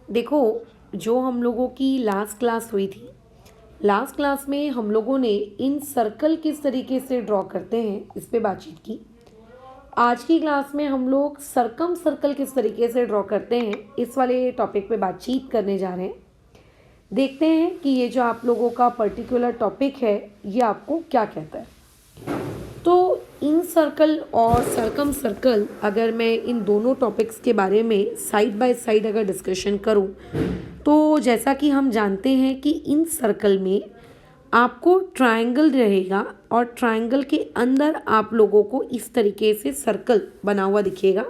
देखो, जो हम लोगों की लास्ट क्लास हुई थी, लास्ट क्लास में हम लोगों ने इन सर्कल किस तरीके से ड्रॉ करते हैं इस पे बातचीत की। आज की क्लास में हम लोग सरकम सर्कल किस तरीके से ड्रॉ करते हैं इस वाले टॉपिक पे बातचीत करने जा रहे हैं। देखते हैं कि ये जो आप लोगों का पर्टिकुलर टॉपिक है ये आपको क्या कहता है। तो इन सर्कल और सरकम सर्कल, अगर मैं इन दोनों टॉपिक्स के बारे में साइड बाय साइड अगर डिस्कशन करूं, तो जैसा कि हम जानते हैं कि इन सर्कल में आपको ट्रायंगल रहेगा और ट्रायंगल के अंदर आप लोगों को इस तरीके से सर्कल बना हुआ दिखेगा,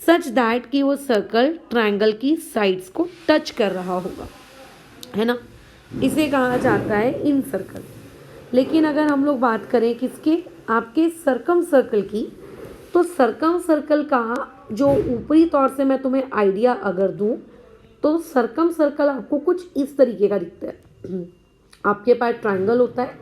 सच दैट कि वो सर्कल ट्रायंगल की साइड्स को टच कर रहा होगा, है ना। इसे कहा जाता है इन सर्कल। लेकिन अगर हम लोग बात करें किसके, आपके सरकम सर्कल की, तो सरकम सर्कल का जो ऊपरी तौर से मैं तुम्हें आइडिया अगर दूं, तो सरकम सर्कल आपको कुछ इस तरीके का दिखता है। आपके पास ट्रायंगल होता है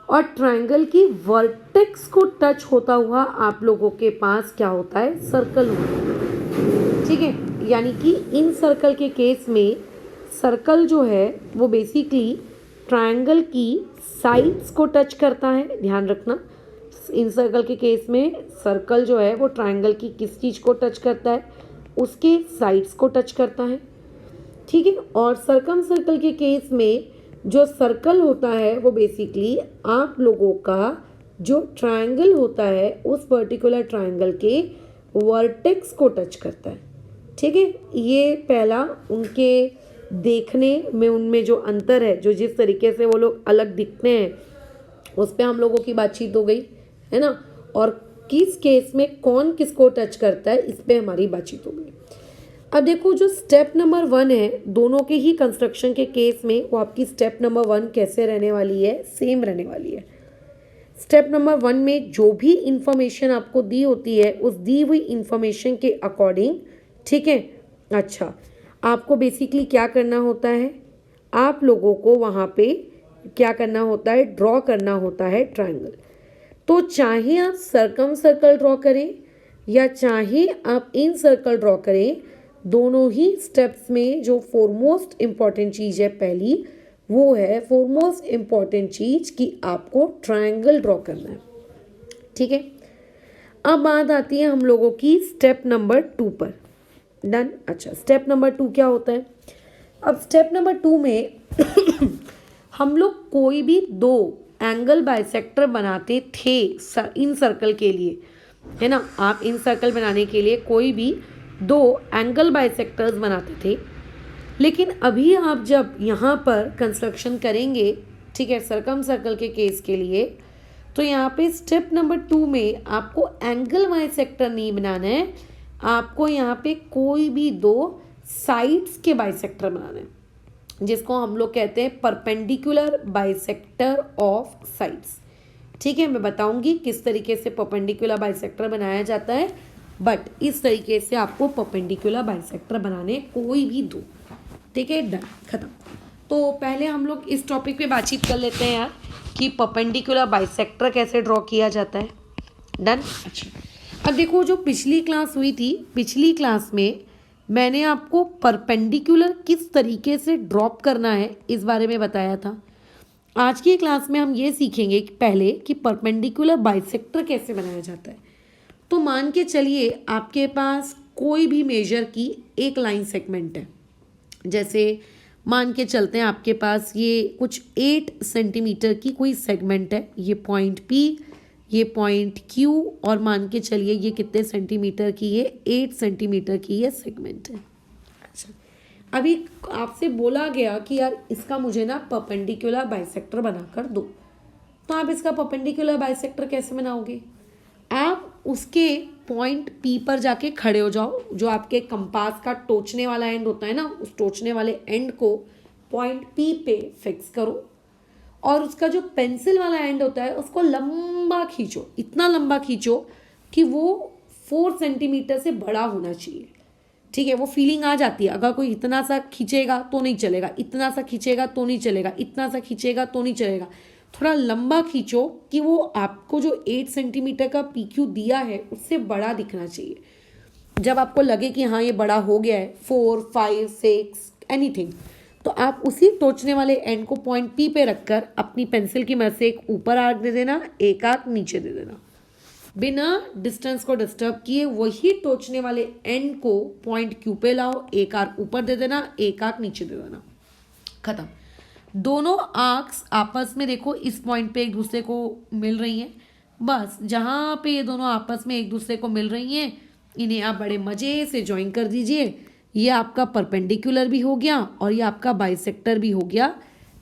और ट्रायंगल की वर्टेक्स को टच होता हुआ आप लोगों के पास क्या होता है, सर्कल होता है। ठीक है, यानी कि इन सर्कल के केस में सर्कल जो है वो बेसिकली ट्रायंगल की साइड्स को टच करता है। ध्यान रखना, इन सर्कल के केस में सर्कल जो है वो ट्रायंगल की किस चीज़ को टच करता है, उसके साइड्स को टच करता है। ठीक है, और सरकम सर्कल के केस में जो सर्कल होता है वो बेसिकली आप लोगों का जो ट्रायंगल होता है उस पर्टिकुलर ट्रायंगल के वर्टेक्स को टच करता है। ठीक है, ये पहला उनके देखने में उनमें जो अंतर है, जो जिस तरीके से वो लोग अलग दिखते हैं, उस पर हम लोगों की बातचीत हो गई, है ना। और किस केस में कौन किसको टच करता है इस पे हमारी बातचीत हो गई। अब देखो, जो स्टेप नंबर 1 है दोनों के ही कंस्ट्रक्शन के केस में, वो आपकी स्टेप नंबर 1 कैसे रहने वाली है, सेम रहने वाली है। स्टेप नंबर 1 में जो भी इंफॉर्मेशन आपको दी होती है उस दी हुई इंफॉर्मेशन के अकॉर्डिंग, ठीक है, अच्छा, आपको बेसिकली क्या करना होता है, आप लोगों को वहाँ पे क्या करना होता है, ड्रॉ करना होता है ट्रायंगल। तो चाहे आप सरकम सर्कल ड्रॉ करें या चाहे आप इन सर्कल ड्रॉ करें, दोनों ही स्टेप्स में जो फोरमोस्ट इम्पॉर्टेंट चीज़ है पहली, वो है फोरमोस्ट इम्पॉर्टेंट चीज़ कि आपको ट्रायंगल ड्रॉ करना है। ठीक है, अब बात आती है हम लोगों की स्टेप नंबर 2 पर। डन। अच्छा, स्टेप नंबर 2 क्या होता है। अब स्टेप नंबर 2 में हम लोग कोई भी दो एंगल बाइसेक्टर बनाते थे इन सर्कल के लिए, है ना। आप इन सर्कल बनाने के लिए कोई भी दो एंगल बाइसेक्टर्स बनाते थे। लेकिन अभी आप जब यहाँ पर कंस्ट्रक्शन करेंगे, ठीक है, सरकम सर्कल के केस के लिए, तो यहाँ पे स्टेप नंबर 2 में आपको एंगल बाइसेक्टर नहीं बनाना है, आपको यहाँ पे कोई भी दो साइड्स के बाइसेक्टर बनाना है, जिसको हम लोग कहते हैं परपेंडिकुलर बाइसेक्टर ऑफ साइड्स। ठीक है, मैं बताऊंगी किस तरीके से परपेंडिकुलर बाइसेक्टर बनाया जाता है, बट इस तरीके से आपको परपेंडिकुलर बाइसेक्टर बनाने कोई भी दो। ठीक है, डन, खत्म। तो पहले हम लोग इस टॉपिक पे बातचीत कर लेते हैं यार कि परपेंडिकुलर बाइसेक्टर कैसे ड्रॉ किया जाता है। डन। अच्छा, अब देखो, जो पिछली क्लास हुई थी, पिछली क्लास में मैंने आपको परपेंडिकुलर किस तरीके से ड्रॉप करना है इस बारे में बताया था। आज की क्लास में हम ये सीखेंगे कि पहले कि परपेंडिकुलर बाइसेक्टर कैसे बनाया जाता है। तो मान के चलिए आपके पास कोई भी मेजर की एक लाइन सेगमेंट है। जैसे मान के चलते हैं आपके पास ये कुछ 8 सेंटीमीटर की कोई सेगमेंट है, ये पॉइंट P, ये पॉइंट Q, और मान के चलिए ये कितने सेंटीमीटर की, ये 8 सेंटीमीटर की ये सेगमेंट है। अच्छा, अभी आपसे बोला गया कि यार इसका मुझे ना परपेंडिकुलर बाइसेक्टर बनाकर दो। तो आप इसका परपेंडिकुलर बाइसेक्टर कैसे बनाओगे, आप उसके पॉइंट P पर जाके खड़े हो जाओ। जो आपके कंपास का टोचने वाला एंड होता है ना, उस टोचने वाले एंड को पॉइंट P पे फिक्स करो, और उसका जो पेंसिल वाला एंड होता है उसको लंबा खींचो, इतना लंबा खींचो कि वो 4 सेंटीमीटर से बड़ा होना चाहिए। ठीक है, वो फीलिंग आ जाती है। अगर कोई इतना सा खींचेगा तो नहीं चलेगा, इतना सा खींचेगा तो नहीं चलेगा, इतना सा खींचेगा तो नहीं चलेगा, थोड़ा लंबा खींचो कि वो आपको जो 8 सेंटीमीटर का PQ दिया है उससे बड़ा दिखना चाहिए। जब आपको लगे कि हाँ ये बड़ा हो गया है, 4, 5, 6 एनीथिंग, तो आप उसी टोचने वाले एंड को पॉइंट पी पे रखकर अपनी पेंसिल की मदद से एक ऊपर आर्क दे देना, एक आर्क नीचे दे देना, बिना डिस्टेंस को डिस्टर्ब किए वही टोचने वाले एंड को पॉइंट क्यू पे लाओ, एक आर्क ऊपर दे देना, एक आर्क नीचे दे देना, खत्म। दोनों आर्क्स आपस में देखो इस पॉइंट पे एक दूसरे को मिल रही हैं। बस जहाँ पे ये दोनों आपस में एक दूसरे को मिल रही हैं, इन्हें आप बड़े मज़े से ज्वाइन कर दीजिए। ये आपका परपेंडिकुलर भी हो गया और ये आपका बाइसेक्टर भी हो गया,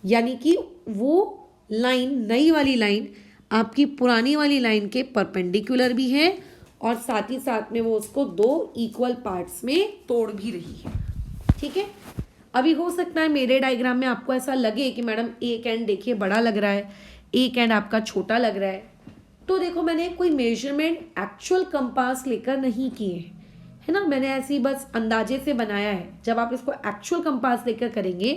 यानी कि वो लाइन, नई वाली लाइन आपकी पुरानी वाली लाइन के परपेंडिकुलर भी है और साथ ही साथ में वो उसको दो इक्वल पार्ट्स में तोड़ भी रही है। ठीक है, अभी हो सकता है मेरे डायग्राम में आपको ऐसा लगे कि मैडम एक एंड देखिए बड़ा लग रहा है, एक एंड आपका छोटा लग रहा है। तो देखो मैंने कोई मेजरमेंट एक्चुअल कंपास लेकर नहीं किए हैं, है ना, मैंने ऐसे ही बस अंदाजे से बनाया है। जब आप इसको एक्चुअल कंपास लेकर करेंगे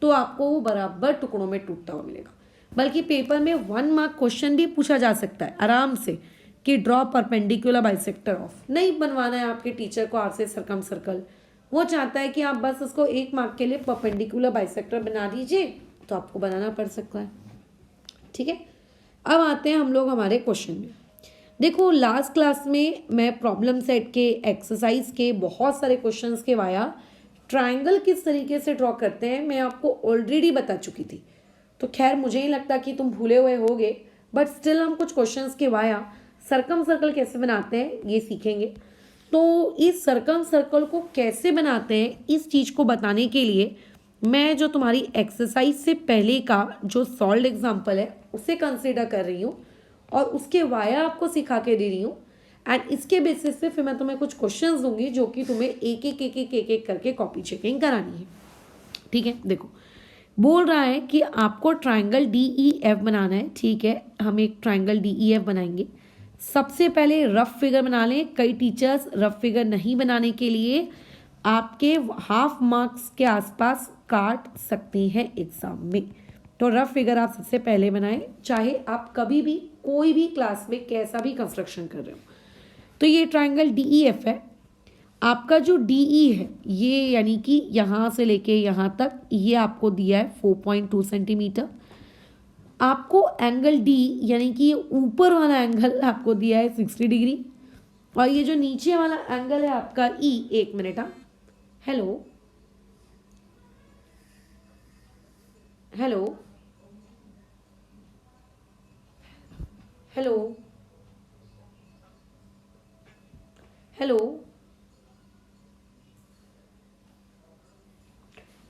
तो आपको वो बराबर टुकड़ों में टूटता हुआ मिलेगा। बल्कि पेपर में 1 मार्क क्वेश्चन भी पूछा जा सकता है आराम से कि ड्रॉ परपेंडिकुलर बाइसेक्टर ऑफ। नहीं बनवाना है आपके टीचर को आर से सरकम सर्कल, वो चाहता है कि आप बस उसको 1 मार्क के लिए परपेंडिकुलर बाइसेक्टर बना दीजिए, तो आपको बनाना पड़ सकता है। ठीक है, अब आते हैं हम लोग हमारे क्वेश्चन में। देखो लास्ट क्लास में मैं प्रॉब्लम सेट के, एक्सरसाइज के बहुत सारे क्वेश्चंस के वाया ट्रायंगल किस तरीके से ड्रॉ करते हैं मैं आपको ऑलरेडी बता चुकी थी। तो खैर मुझे नहीं लगता कि तुम भूले हुए होगे, बट स्टिल हम कुछ क्वेश्चंस के वाया सर्कम सर्कल कैसे बनाते हैं ये सीखेंगे। तो इस सर्कम सर्कल को कैसे बनाते हैं इस चीज़ को बताने के लिए मैं जो तुम्हारी एक्सरसाइज से पहले का जो सॉल्व एग्जाम्पल है उसे कंसिडर कर रही हूँ और उसके वाया आपको सिखा के दे रही हूँ। एंड इसके बेसिस पे फिर मैं तुम्हें कुछ क्वेश्चंस दूंगी जो कि तुम्हें एक एक एक एक एक एक करके कॉपी चेकिंग करानी है। ठीक है, देखो बोल रहा है कि आपको ट्राइंगल डी ई एफ बनाना है। ठीक है, हम एक ट्राइंगल डी ई एफ बनाएंगे। सबसे पहले रफ फिगर बना लें। कई टीचर्स रफ फिगर नहीं बनाने के लिए आपके हाफ मार्क्स के आसपास काट सकती हैं एग्जाम में। तो रफ फिगर आप सबसे पहले बनाएं, चाहे आप कभी भी कोई भी क्लास में कैसा भी कंस्ट्रक्शन कर रहे हो। तो ये ट्राइंगल डी ई एफ है। आपका जो डी ई है ये यानी कि यहाँ से लेके यहाँ तक ये आपको दिया है 4.2 सेंटीमीटर। आपको एंगल डी यानी कि ये ऊपर वाला एंगल आपको दिया है 60 डिग्री और ये जो नीचे वाला एंगल है आपका ई, 1 minute, hello hello hello hello,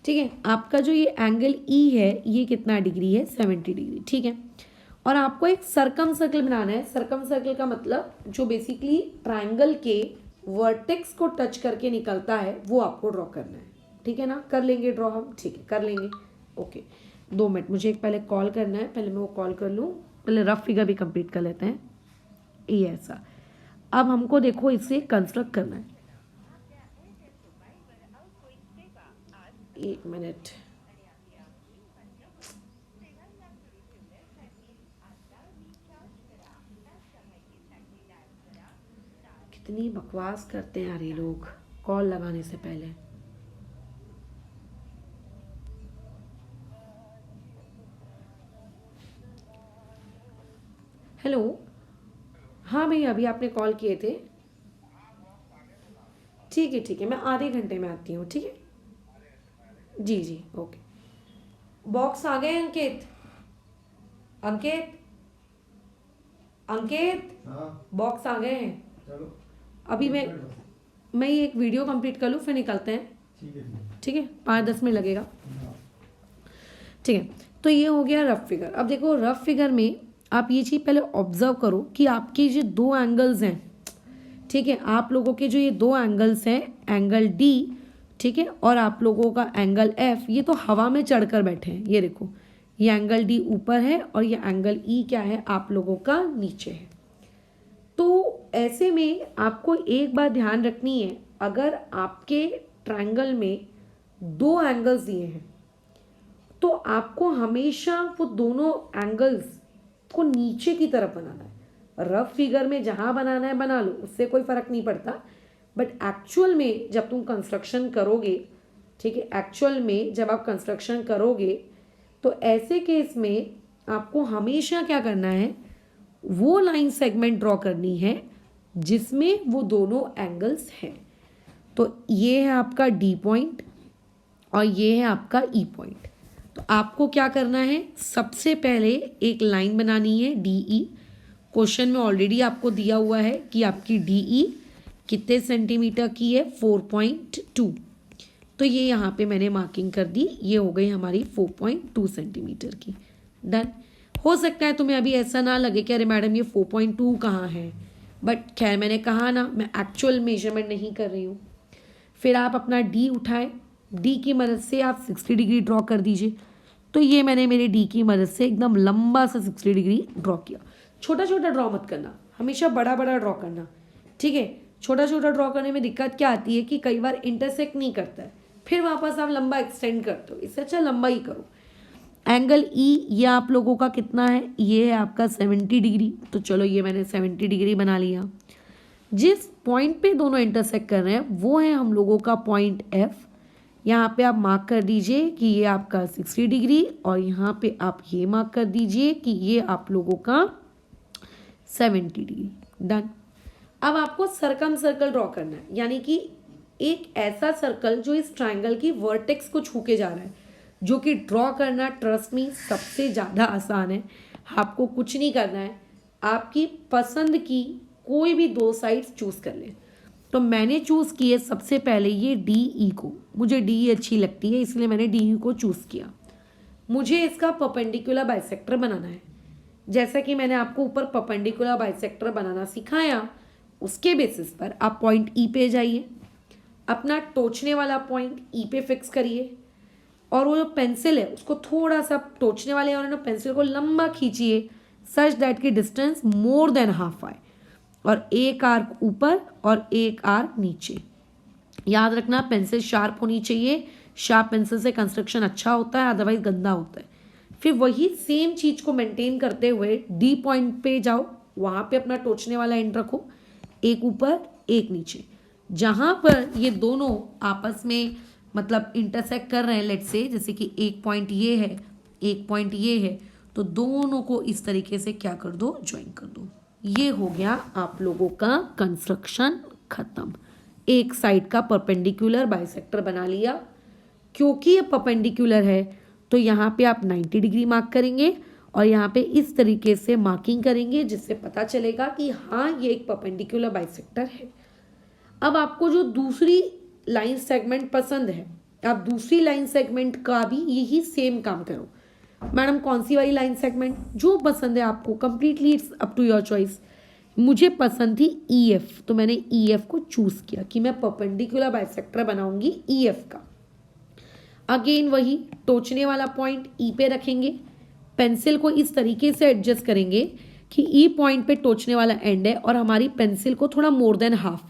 ठीक है। आपका जो ये एंगल ई है ये कितना डिग्री है, 70 डिग्री। ठीक है, और आपको एक सर्कम सर्कल बनाना है। सर्कम सर्कल का मतलब जो बेसिकली ट्राइंगल के वर्टेक्स को टच करके निकलता है वो आपको ड्रॉ करना है। ठीक है ना, कर लेंगे ड्रॉ हम, ठीक है कर लेंगे। ओके 2 मिनट, मुझे एक पहले कॉल करना है, पहले मैं वो कॉल कर लूँ, पहले रफ फिगर भी कंप्लीट कर लेते हैं। ये ऐसा, अब हमको देखो इसे कंस्ट्रक्ट करना है। 1 मिनट, कितनी बकवास करते हैं यार ये लोग कॉल लगाने से पहले। हेलो, हाँ भैया अभी आपने कॉल किए थे। ठीक है मैं आधे घंटे में आती हूँ। ठीक है जी जी ओके। बॉक्स आ गए अंकित, अंकित अंकित, बॉक्स आ गए हैं। चलो अभी मैं ये एक वीडियो कंप्लीट कर लूँ फिर निकलते हैं। ठीक है 5-10 मिनट लगेगा। ठीक है, तो ये हो गया रफ फिगर। अब देखो रफ फिगर में आप ये चीज़ पहले ऑब्जर्व करो कि आपके जो 2 एंगल्स हैं, ठीक है, आप लोगों के जो ये 2 एंगल्स हैं, एंगल डी, ठीक है, और आप लोगों का एंगल एफ, ये तो हवा में चढ़कर बैठे हैं। ये देखो ये एंगल डी ऊपर है और ये एंगल ई क्या है, आप लोगों का नीचे है। तो ऐसे में आपको एक बात ध्यान रखनी है, अगर आपके ट्रायंगल में 2 एंगल्स दिए हैं तो आपको हमेशा वो दोनों एंगल्स को नीचे की तरफ बनाना है। रफ फिगर में जहाँ बनाना है बना लो, उससे कोई फर्क नहीं पड़ता, बट एक्चुअल में जब तुम कंस्ट्रक्शन करोगे, ठीक है, एक्चुअल में जब आप कंस्ट्रक्शन करोगे तो ऐसे केस में आपको हमेशा क्या करना है, वो लाइन सेगमेंट ड्रॉ करनी है जिसमें वो दोनों एंगल्स हैं। तो ये है आपका डी पॉइंट और ये है आपका ई पॉइंट। तो आपको क्या करना है, सबसे पहले एक लाइन बनानी है डी ई। क्वेश्चन में ऑलरेडी आपको दिया हुआ है कि आपकी डी ई कितने सेंटीमीटर की है, 4.2। तो ये यहाँ पे मैंने मार्किंग कर दी, ये हो गई हमारी 4.2 सेंटीमीटर की। डन। हो सकता है तुम्हें अभी ऐसा ना लगे कि अरे मैडम ये 4.2 कहाँ है, बट खैर मैंने कहा ना मैं एक्चुअल मेजरमेंट नहीं कर रही हूँ। फिर आप अपना डी उठाएं, डी की मदद से आप 60 डिग्री ड्रॉ कर दीजिए। तो ये मैंने मेरे डी की मदद से एकदम लंबा सा 60 डिग्री ड्रॉ किया। छोटा छोटा ड्रॉ मत करना, हमेशा बड़ा बड़ा ड्रॉ करना, ठीक है। छोटा छोटा ड्रॉ करने में दिक्कत क्या आती है कि कई बार इंटरसेक्ट नहीं करता है, फिर वापस आप लंबा एक्सटेंड करते हो, इससे अच्छा लंबा ही करो। एंगल ई ये आप लोगों का कितना है, ये है आपका 70 डिग्री। तो चलो ये मैंने 70 डिग्री बना लिया। जिस पॉइंट पे दोनों इंटरसेक्ट कर रहे हैं वो है हम लोगों का पॉइंट एफ। यहाँ पे आप मार्क कर दीजिए कि ये आपका 60 डिग्री और यहाँ पे आप ये मार्क कर दीजिए कि ये आप लोगों का 70 डिग्री। डन। अब आपको सर्कम सर्कल ड्रॉ करना है, यानी कि एक ऐसा सर्कल जो इस ट्रायंगल की वर्टेक्स को छू के जा रहा है, जो कि ड्रॉ करना ट्रस्ट मी सबसे ज़्यादा आसान है। आपको कुछ नहीं करना है, आपकी पसंद की कोई भी दो साइड्स चूज़ कर लें। तो मैंने चूज़ किए सबसे पहले ये डी ई को, मुझे डी ई अच्छी लगती है इसलिए मैंने डी ई को चूज़ किया। मुझे इसका परपेंडिकुलर बाइसेक्टर बनाना है। जैसा कि मैंने आपको ऊपर परपेंडिकुलर बाइसेक्टर बनाना सिखाया, उसके बेसिस पर आप पॉइंट ई पे जाइए, अपना टोचने वाला पॉइंट ई पे फिक्स करिए और वो जो पेंसिल है उसको थोड़ा सा टोचने वाले और पेंसिल को लंबा खींचिए सच दैट की डिस्टेंस मोर देन हाफ आए, और एक आर्क ऊपर और एक आर्क नीचे। याद रखना पेंसिल शार्प होनी चाहिए, शार्प पेंसिल से कंस्ट्रक्शन अच्छा होता है, अदरवाइज गंदा होता है। फिर वही सेम चीज़ को मेंटेन करते हुए डी पॉइंट पे जाओ, वहाँ पे अपना टोचने वाला एंड रखो, एक ऊपर एक नीचे। जहाँ पर ये दोनों आपस में मतलब इंटरसेक्ट कर रहे हैं, लेट्स से जैसे कि एक पॉइंट ये है एक पॉइंट ये है, तो दोनों को इस तरीके से क्या कर दो, ज्वाइन कर दो। ये हो गया आप लोगों का कंस्ट्रक्शन खत्म। एक साइड का परपेंडिकुलर बाइसेक्टर बना लिया। क्योंकि ये परपेंडिकुलर है तो यहाँ पे आप 90 डिग्री मार्क करेंगे और यहाँ पे इस तरीके से मार्किंग करेंगे जिससे पता चलेगा कि हाँ ये एक परपेंडिकुलर बाइसेक्टर है। अब आपको जो दूसरी लाइन सेगमेंट पसंद है, आप दूसरी लाइन सेगमेंट का भी यही सेम काम करो। मैडम कौन सी वाली लाइन सेगमेंट, जो पसंद है आपको, completely it's up to your choice. मुझे पसंद थी ई एफ, तो मैंने ई एफ को चूज किया कि मैं परपेंडिकुलर बाइसेक्टर बनाऊंगी ई एफ का। अगेन वही टोचने वाला पॉइंट ई पे रखेंगे, पेंसिल को इस तरीके से एडजस्ट करेंगे कि ई पॉइंट पे टोचने वाला एंड है और हमारी पेंसिल को थोड़ा मोर देन हाफ,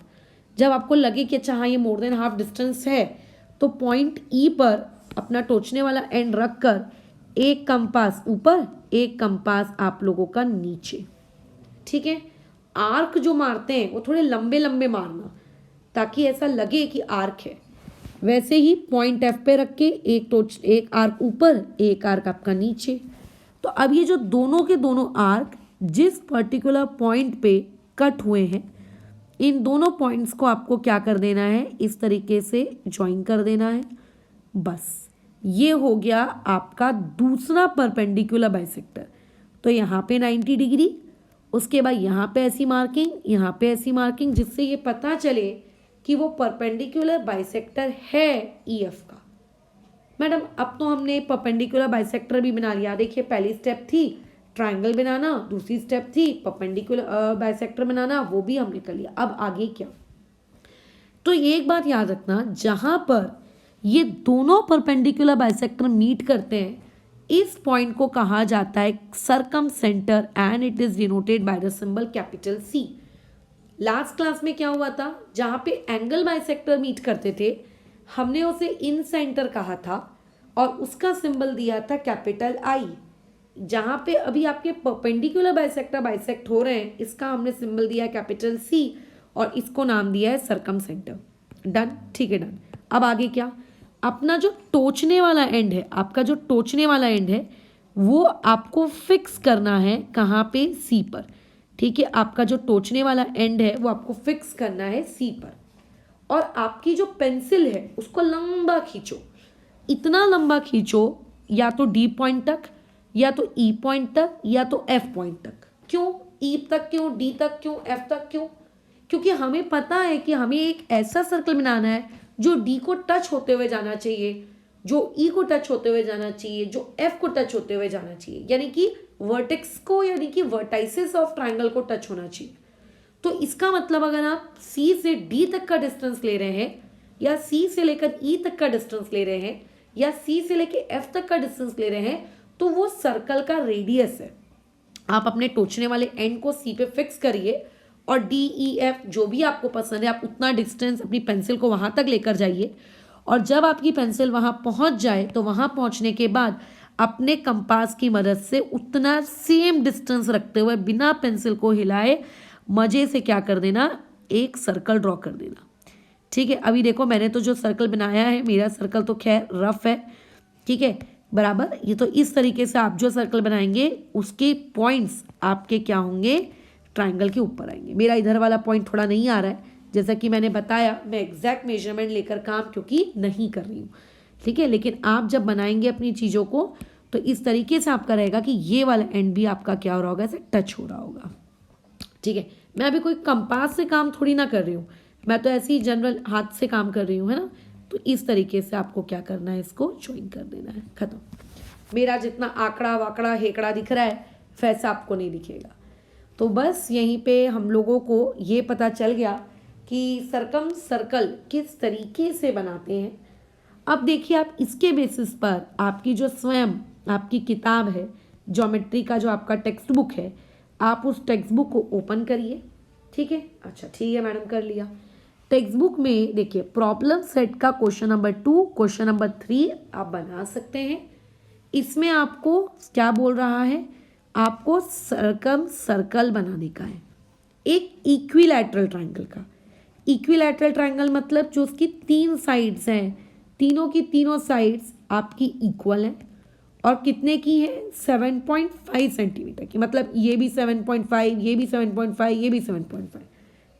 जब आपको लगे कि अच्छा हाँ ये मोर देन हाफ डिस्टेंस है, तो पॉइंट ई पर अपना टोचने वाला एंड रख कर एक कंपास ऊपर एक कंपास आप लोगों का नीचे। ठीक है। आर्क जो मारते हैं वो थोड़े लंबे लंबे मारना ताकि ऐसा लगे कि आर्क है। वैसे ही पॉइंट एफ पे रख के एक आर्क ऊपर एक आर्क आपका नीचे। तो अब ये जो दोनों के दोनों आर्क जिस पर्टिकुलर पॉइंट पे कट हुए हैं, इन दोनों पॉइंट्स को आपको क्या कर देना है, इस तरीके से ज्वाइन कर देना है। बस ये हो गया आपका दूसरा परपेंडिकुलर बाइसेक्टर। तो यहाँ पे 90 डिग्री, उसके बाद यहाँ पे ऐसी मार्किंग, यहाँ पे ऐसी मार्किंग, जिससे ये पता चले कि वो परपेंडिकुलर बाइसेक्टर है ईएफ का। मैडम अब तो हमने परपेंडिकुलर बाइसेक्टर भी बना लिया। देखिए पहली स्टेप थी ट्रायंगल बनाना, दूसरी स्टेप थी परपेंडिकुलर बाइसेक्टर बनाना, वो भी हमने कर लिया। अब आगे क्या, तो एक बात याद रखना, जहां पर ये दोनों परपेंडिकुलर बाइसेक्टर मीट करते हैं, इस पॉइंट को कहा जाता है circumcentre and it is denoted by the symbol capital C. Last class में क्या हुआ था, जहां पे एंगल बाइसेक्टर मीट करते थे हमने उसे इन सेंटर कहा था और उसका सिंबल दिया था कैपिटल आई। जहां पे अभी आपके परपेंडिकुलर बाइसेक्टर बाइसेक्ट हो रहे हैं, इसका हमने सिंबल दिया कैपिटल सी और इसको नाम दिया है सरकम सेंटर। डन, ठीक है, डन। अब आगे क्या, अपना जो टोचने वाला एंड है, आपका जो टोचने वाला एंड है वो आपको फिक्स करना है कहाँ पे, सी पर। ठीक है, आपका जो टोचने वाला एंड है वो आपको फिक्स करना है सी पर। और आपकी जो पेंसिल है उसको लंबा खींचो, इतना लंबा खींचो, या तो डी पॉइंट तक, या तो ई पॉइंट तक, या तो एफ पॉइंट तक। क्यों ई तक, क्यों डी तक, क्यों एफ तक, क्यों? क्योंकि हमें पता है कि हमें एक ऐसा सर्कल बनाना है जो डी को टच होते हुए जाना चाहिए, जो ई को टच होते हुए जाना चाहिए, जो एफ को टच होते हुए जाना चाहिए, यानी कि वर्टेक्स को, यानी कि वर्टाइसेस ऑफ ट्राइंगल को टच होना चाहिए। तो इसका मतलब अगर आप सी से डी तक का डिस्टेंस ले रहे हैं, या सी से लेकर ई तक का डिस्टेंस ले रहे हैं, या सी से लेकर एफ तक का डिस्टेंस ले रहे हैं, तो वो सर्कल का रेडियस है। आप अपने टोचने वाले एंड को सी पे फिक्स करिए और डी ई एफ जो भी आपको पसंद है, आप उतना डिस्टेंस अपनी पेंसिल को वहां तक लेकर जाइए। और जब आपकी पेंसिल वहां पहुंच जाए तो वहां पहुंचने के बाद अपने कंपास की मदद से उतना सेम डिस्टेंस रखते हुए बिना पेंसिल को हिलाए मजे से क्या कर देना, एक सर्कल ड्रॉ कर देना। ठीक है, अभी देखो मैंने तो जो सर्कल बनाया है, मेरा सर्कल तो खैर रफ है, ठीक है, बराबर। ये तो इस तरीके से आप जो सर्कल बनाएंगे उसके पॉइंट्स आपके क्या होंगे, ट्राइंगल के ऊपर आएंगे। मेरा इधर वाला पॉइंट थोड़ा नहीं आ रहा है, जैसा कि मैंने बताया मैं एग्जैक्ट मेजरमेंट लेकर काम क्योंकि नहीं कर रही हूँ, ठीक है। लेकिन आप जब बनाएंगे अपनी चीज़ों को तो इस तरीके से आपका रहेगा कि ये वाला एंड भी आपका क्या हो रहा होगा, ऐसे टच हो रहा होगा। ठीक है, मैं अभी कोई कंपास से काम थोड़ी ना कर रही हूँ, मैं तो ऐसे ही जनरल हाथ से काम कर रही हूँ, है ना। तो इस तरीके से आपको क्या करना है, इसको ज्वाइन कर देना है, खत्म। मेरा जितना आंकड़ा वाकड़ा हेकड़ा दिख रहा है वैसा आपको नहीं दिखेगा। तो बस यहीं पे हम लोगों को ये पता चल गया कि सरकम सर्कल किस तरीके से बनाते हैं। अब देखिए, आप इसके बेसिस पर आपकी जो स्वयं आपकी किताब है, ज्योमेट्री का जो आपका टेक्स्ट बुक है, आप उस टेक्स्ट बुक को ओपन करिए। ठीक है, अच्छा ठीक है मैडम, कर लिया। टेक्स्ट बुक में देखिए प्रॉब्लम सेट का क्वेश्चन नंबर 2, क्वेश्चन नंबर 3 आप बना सकते हैं। इसमें आपको क्या बोल रहा है, आपको सरकम सर्कल बनाने का है, एक इक्विलैटरल ट्राइंगल का। इक्विलैटरल ट्राइंगल मतलब जो उसकी 3 साइड्स हैं, तीनों की तीनों साइड्स आपकी इक्वल हैं और कितने की है, 7.5 सेंटीमीटर की। मतलब ये भी 7.5, ये भी 7.5, ये भी 7.5।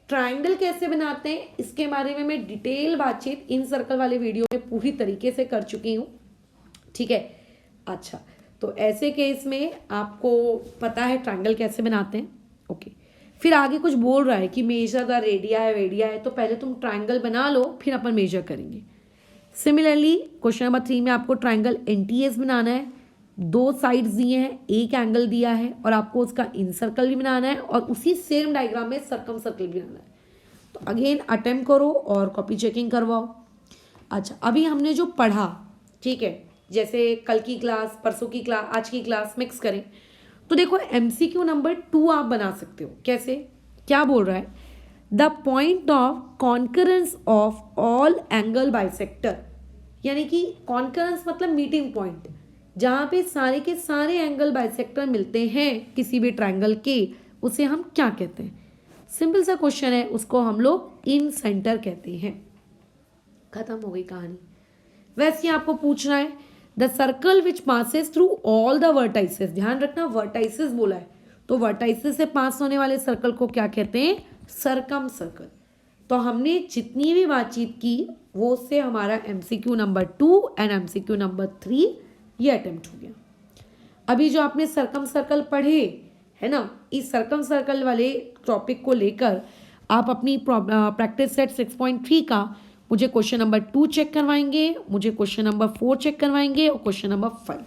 ट्राइंगल कैसे बनाते हैं इसके बारे में मैं डिटेल बातचीत इन सर्कल वाले वीडियो में पूरी तरीके से कर चुकी हूँ, ठीक है। अच्छा, तो ऐसे केस में आपको पता है ट्राइंगल कैसे बनाते हैं, ओके। फिर आगे कुछ बोल रहा है कि मेजर द रेडिया है, रेडिया है, तो पहले तुम ट्राइंगल बना लो फिर अपन मेजर करेंगे। सिमिलरली क्वेश्चन नंबर 3 में आपको ट्राइंगल एनटीएस बनाना है, 2 साइड्स दिए हैं, एक एंगल दिया है और आपको उसका इन सर्कल भी बनाना है और उसी सेम डायग्राम में सरकम सर्कल भी बनाना है। तो अगेन अटेम्प्ट करो और कॉपी चेकिंग करवाओ। अच्छा, अभी हमने जो पढ़ा, ठीक है, जैसे कल की क्लास, परसों की क्लास, आज की क्लास मिक्स करें तो देखो MCQ नंबर 2 आप बना सकते हो। कैसे, क्या बोल रहा है, the point of concurrence of all angle bisector, यानी कि कॉन्करेंस मतलब मीटिंग पॉइंट, जहाँ पे सारे के सारे एंगल बाइसेक्टर मिलते हैं किसी भी ट्राइंगल के, उसे हम क्या कहते हैं। सिंपल सा क्वेश्चन है, उसको हम लोग इन सेंटर कहते हैं। खत्म हो गई कहानी। वैसे आपको पूछना है the circle which passes through all the vertices, ध्यान रखना वर्टाइसेस बोला है, तो वर्टाइसेस से पास होने वाले सर्कल को क्या कहते हैं, सरकम सर्कल। तो हमने जितनी भी बातचीत की वो उससे हमारा MCQ number 2 and MCQ number 3 ये अटेम्प्ट हो गया। अभी जो आपने सरकम सर्कल पढ़े है ना, इस सरकम सर्कल वाले टॉपिक को लेकर आप अपनी प्रैक्टिस सेट 6.3 का मुझे क्वेश्चन नंबर 2 चेक करवाएंगे, मुझे क्वेश्चन नंबर 4 चेक करवाएंगे और क्वेश्चन नंबर 5।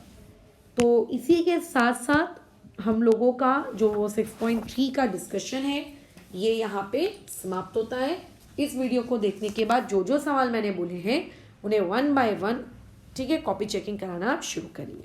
तो इसी के साथ साथ हम लोगों का जो 6.3 का डिस्कशन है ये यहाँ पे समाप्त होता है। इस वीडियो को देखने के बाद जो जो सवाल मैंने बोले हैं उन्हें 1 बाय 1, ठीक है, कॉपी चेकिंग कराना आप शुरू करिए।